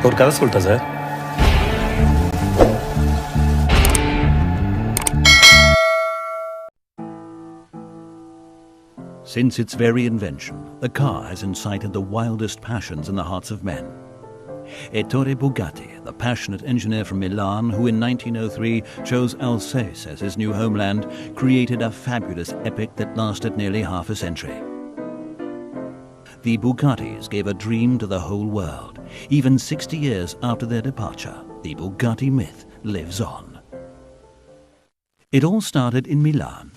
ஒரு கதை சொல்லிட்டேன் sir. Since its very invention, the car has incited the wildest passions in the hearts of men. Ettore Bugatti, the passionate engineer from Milan who in 1903 chose Alsace as his new homeland, created a fabulous epic that lasted nearly half a century. The Bugattis gave a dream to the whole world. Even 60 years after their departure, the Bugatti myth lives on. It all started in Milan.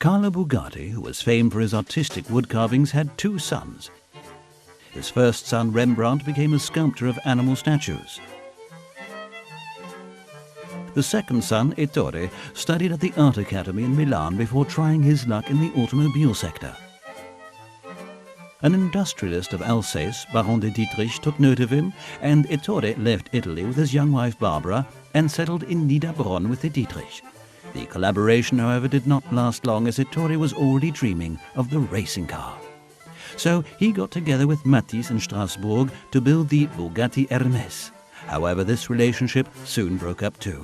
Carlo Bugatti, who was famed for his artistic wood carvings, had two sons. His first son, Rembrandt, became a sculptor of animal statues. The second son, Ettore, studied at the Art Academy in Milan before trying his luck in the automobile sector. An industrialist of Alsace, Baron de Dietrich, took note of him, and Ettore left Italy with his young wife Barbara and settled in Niederbronn with de Dietrich. The collaboration, however, did not last long, as Ettore was already dreaming of the racing car. So he got together with Matisse in Strasbourg to build the Bugatti Hermès. However, this relationship soon broke up too.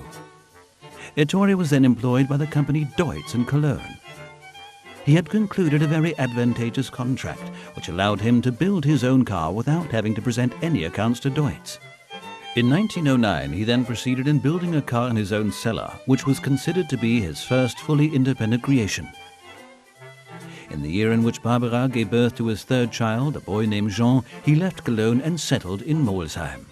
Ettore was then employed by the company Deutz in Cologne. He had concluded a very advantageous contract, which allowed him to build his own car without having to present any accounts to Deutz. In 1909, he then proceeded in building a car in his own cellar, which was considered to be his first fully independent creation. In the year in which Barbara gave birth to his third child, a boy named Jean, he left Cologne and settled in Molsheim.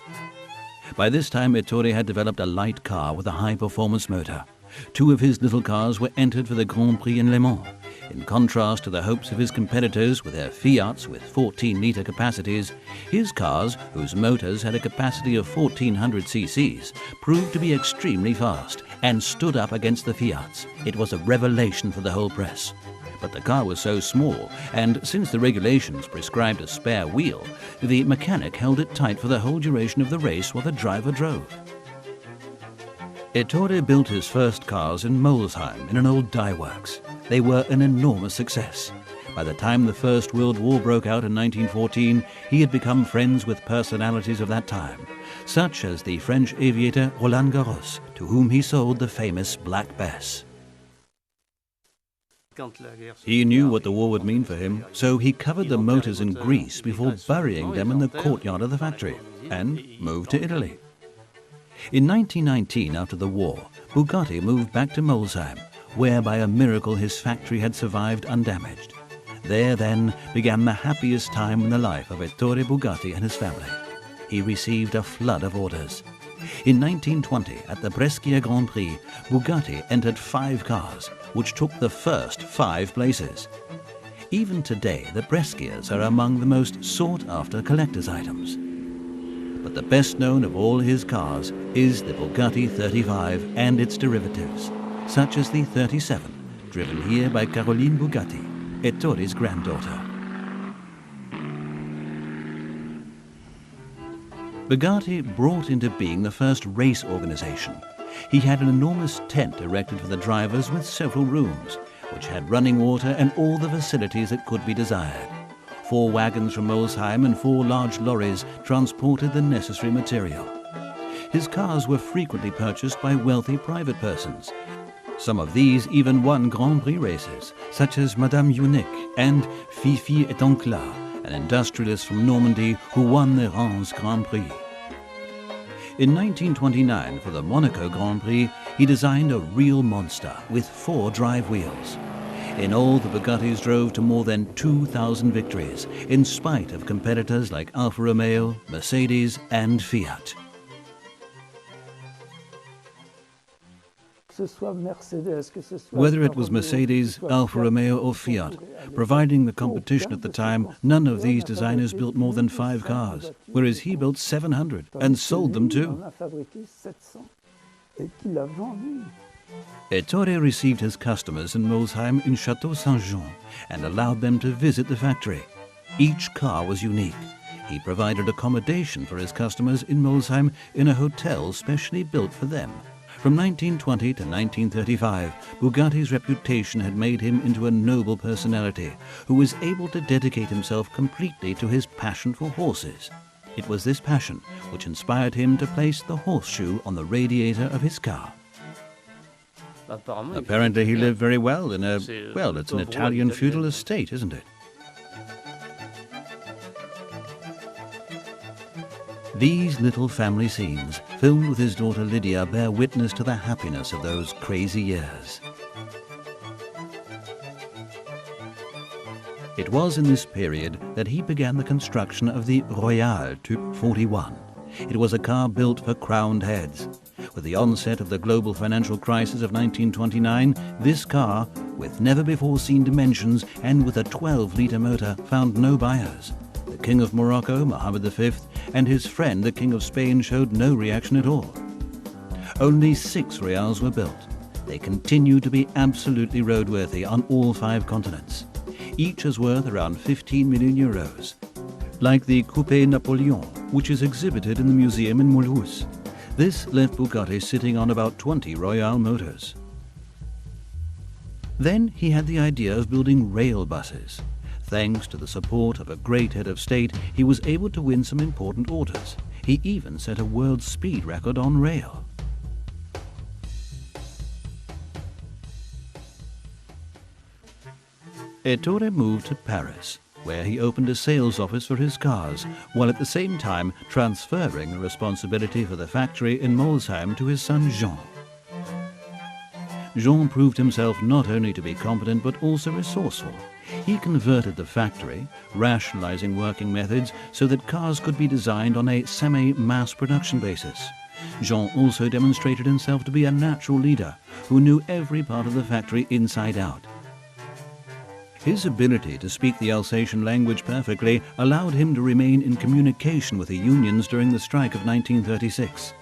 By this time, Ettore had developed a light car with a high-performance motor. Two of his little cars were entered for the Grand Prix in Le Mans. In contrast to the hopes of his competitors with their Fiats with 14-litre capacities, his cars, whose motors had a capacity of 1400 cc's, proved to be extremely fast and stood up against the Fiats. It was a revelation for the whole press. But the car was so small, and since the regulations prescribed a spare wheel, the mechanic held it tight for the whole duration of the race while the driver drove. Ettore built his first cars in Molsheim in an old dye works. They were an enormous success. By the time the First World War broke out in 1914, he had become friends with personalities of that time, such as the French aviator Roland Garros, to whom he sold the famous Black Bess. He knew what the war would mean for him, so he covered the motors in grease before burying them in the courtyard of the factory and moved to Italy. In 1919, after the war, Bugatti moved back to Molsheim, where by a miracle his factory had survived undamaged. There then began the happiest time in the life of Ettore Bugatti and his family. He received a flood of orders. In 1920, at the Brescia Grand Prix, Bugatti entered 5 cars, which took the first 5 places. Even today, the Brescias are among the most sought-after collector's items. But the best known of all his cars is the Bugatti 35 and its derivatives, such as the 37, driven here by Caroline Bugatti, Ettore's granddaughter. Bugatti brought into being the first race organization. He had an enormous tent erected for the drivers with several rooms, which had running water and all the facilities that could be desired. 4 wagons from Molsheim and 4 large lorries transported the necessary material. His cars were frequently purchased by wealthy private persons. Some of these even won Grand Prix races, such as Madame Unique and Fifi Etonclat, an industrialist from Normandy who won the Reims Grand Prix. In 1929, for the Monaco Grand Prix, he designed a real monster with 4 drive wheels. In all, the Bugattis drove to more than 2,000 victories, in spite of competitors like Alfa Romeo, Mercedes and Fiat. Whether it was Mercedes, Alfa Romeo or Fiat, providing the competition at the time, none of these designers built more than 5 cars, whereas he built 700 and sold them too. Ettore received his customers in Molsheim in Chateau Saint-Jean and allowed them to visit the factory. Each car was unique. He provided accommodation for his customers in Molsheim in a hotel specially built for them. From 1920 to 1935, Bugatti's reputation had made him into a noble personality who was able to dedicate himself completely to his passion for horses. It was this passion which inspired him to place the horseshoe on the radiator of his car. Apparently he lived very well in it's an Italian feudal estate, isn't it? These little family scenes, filmed with his daughter Lydia, bear witness to the happiness of those crazy years. It was in this period that he began the construction of the Royale Type 41. It was a car built for crowned heads. With the onset of the global financial crisis of 1929, this car, with never-before-seen dimensions and with a 12-litre motor, found no buyers. The King of Morocco, Mohammed V, and his friend, the King of Spain, showed no reaction at all. Only 6 Royales were built. They continue to be absolutely roadworthy on all 5 continents. Each is worth around 15 million euros, like the Coupé Napoleon, which is exhibited in the museum in Mulhouse. This left Bugatti sitting on about 20 Royale motors. Then he had the idea of building rail buses. Thanks to the support of a great head of state, he was able to win some important orders. He even set a world speed record on rail. Ettore moved to Paris, where he opened a sales office for his cars, while at the same time transferring the responsibility for the factory in Molsheim to his son Jean. Jean proved himself not only to be competent but also resourceful. He converted the factory, rationalizing working methods so that cars could be designed on a semi-mass production basis. Jean also demonstrated himself to be a natural leader who knew every part of the factory inside out. His ability to speak the Alsatian language perfectly allowed him to remain in communication with the unions during the strike of 1936.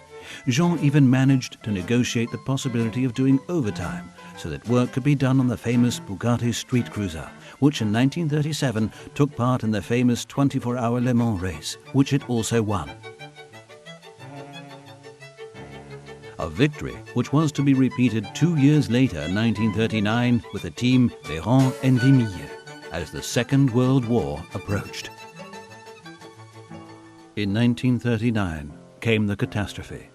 Jean even managed to negotiate the possibility of doing overtime so that work could be done on the famous Bugatti street cruiser, which in 1937 took part in the famous 24-hour Le Mans race, which it also won. A victory which was to be repeated 2 years later in 1939 with the team Véran and Vimille as the Second World War approached. In 1939 came the catastrophe.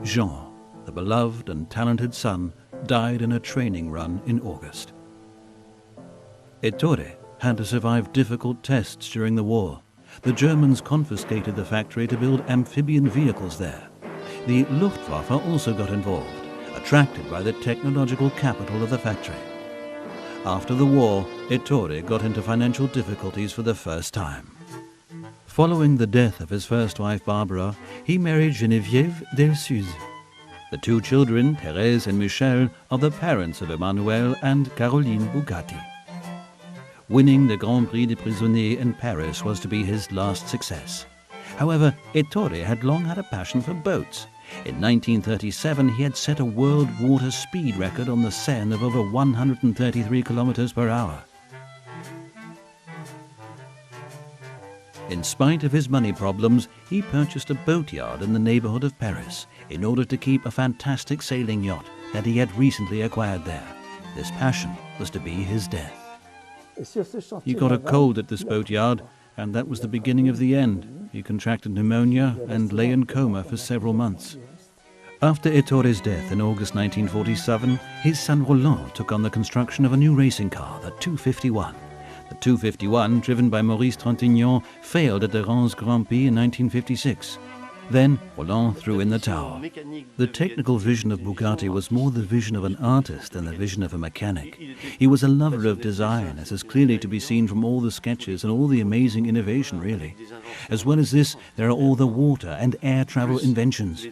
Jean, the beloved and talented son, died in a training run in August. Ettore had to survive difficult tests during the war. The Germans confiscated the factory to build amphibian vehicles there. The Luftwaffe also got involved, attracted by the technological capital of the factory. After the war, Ettore got into financial difficulties for the first time. Following the death of his first wife Barbara, he married Geneviève Delsuze. The 2 children, Thérèse and Michel, are the parents of Emmanuel and Caroline Bugatti. Winning the Grand Prix des Prisonniers in Paris was to be his last success. However, Ettore had long had a passion for boats. In 1937, he had set a world water speed record on the Seine of over 133 kilometers per hour. In spite of his money problems, he purchased a boatyard in the neighborhood of Paris in order to keep a fantastic sailing yacht that he had recently acquired there. This passion was to be his death. He got a cold at this boatyard, and that was the beginning of the end. He contracted pneumonia and lay in coma for several months. After Ettore's death in August 1947, his son Roland took on the construction of a new racing car, the 251. The 251, driven by Maurice Trintignant, failed at the Reims Grand Prix in 1956. Then Roland threw in the towel. The technical vision of Bugatti was more the vision of an artist than the vision of a mechanic. He was a lover of design, as is clearly to be seen from all the sketches and all the amazing innovation, really. As well as this, there are all the water and air travel inventions.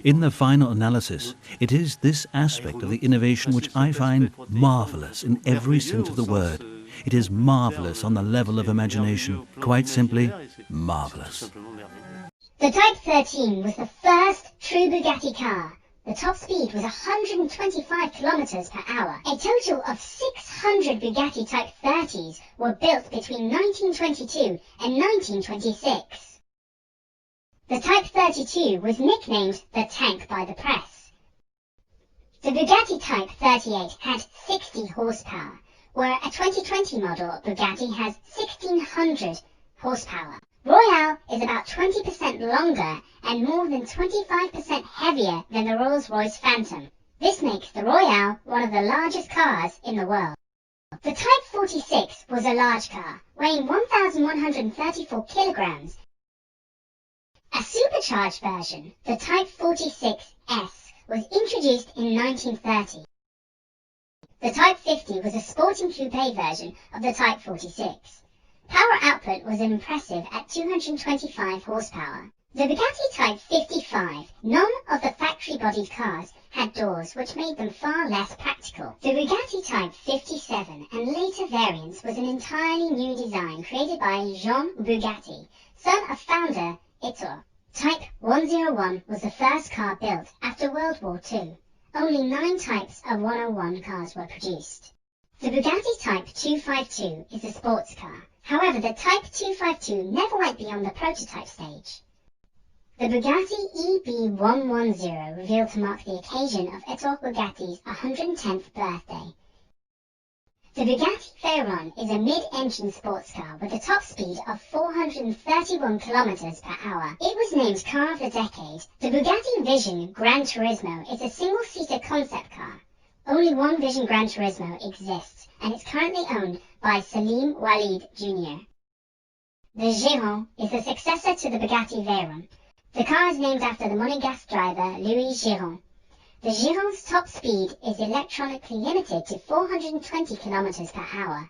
In the final analysis, it is this aspect of the innovation which I find marvelous in every sense of the word. It is marvelous on the level of imagination. Quite simply, marvelous. The Type 13 was the first true Bugatti car. The top speed was 125 kilometers per hour. A total of 600 Bugatti Type 30s were built between 1922 and 1926. The Type 32 was nicknamed the Tank by the press. The Bugatti Type 38 had 60 horsepower, where a 2020 model Bugatti has 1600 horsepower. Royale is about 20% longer and more than 25% heavier than the Rolls-Royce Phantom. This makes the Royale one of the largest cars in the world. The Type 46 was a large car, weighing 1,134 kilograms. A supercharged version, the Type 46S, was introduced in 1930. The Type 50 was a sporting coupe version of the Type 46. Power output was impressive at 225 horsepower. The Bugatti Type 55, none of the factory-bodied cars had doors, which made them far less practical. The Bugatti Type 57 and later variants was an entirely new design created by Jean Bugatti, son of founder Ettore. Type 101 was the first car built after World War II. Only 9 types of 101 cars were produced. The Bugatti Type 252 is a sports car. However, the Type 252 never went beyond the prototype stage. The Bugatti EB110 revealed to mark the occasion of Ettore Bugatti's 110th birthday. The Bugatti Veyron is a mid-engine sports car with a top speed of 431 km per hour. It was named Car of the Decade. The Bugatti Vision Gran Turismo is a single-seater concept car. Only one Vision Gran Turismo exists, and it's currently owned by Salim Walid Jr. The Giron is the successor to the Bugatti Veyron. The car is named after the Monégasque driver Louis Giron. The Giron's top speed is electronically limited to 420 km per hour.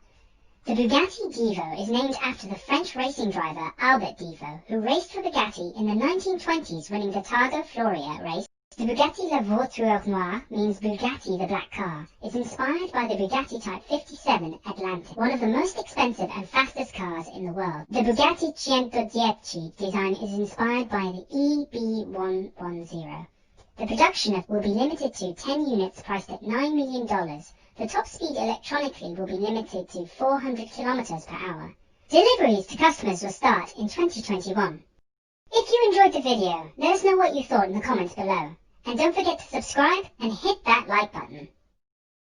The Bugatti Divo is named after the French racing driver Albert Divo, who raced for Bugatti in the 1920s, winning the Targa Florio race. The Bugatti La Voiture Noire means Bugatti the Black Car. It's inspired by the Bugatti Type 57 Atlantic, one of the most expensive and fastest cars in the world. The Bugatti 110 design is inspired by the EB110. The production will be limited to 10 units priced at $9 million. The top speed electronically will be limited to 400 km per hour. Deliveries to customers will start in 2021. If you enjoyed the video, let us know what you thought in the comments below. And don't forget to subscribe and hit that like button.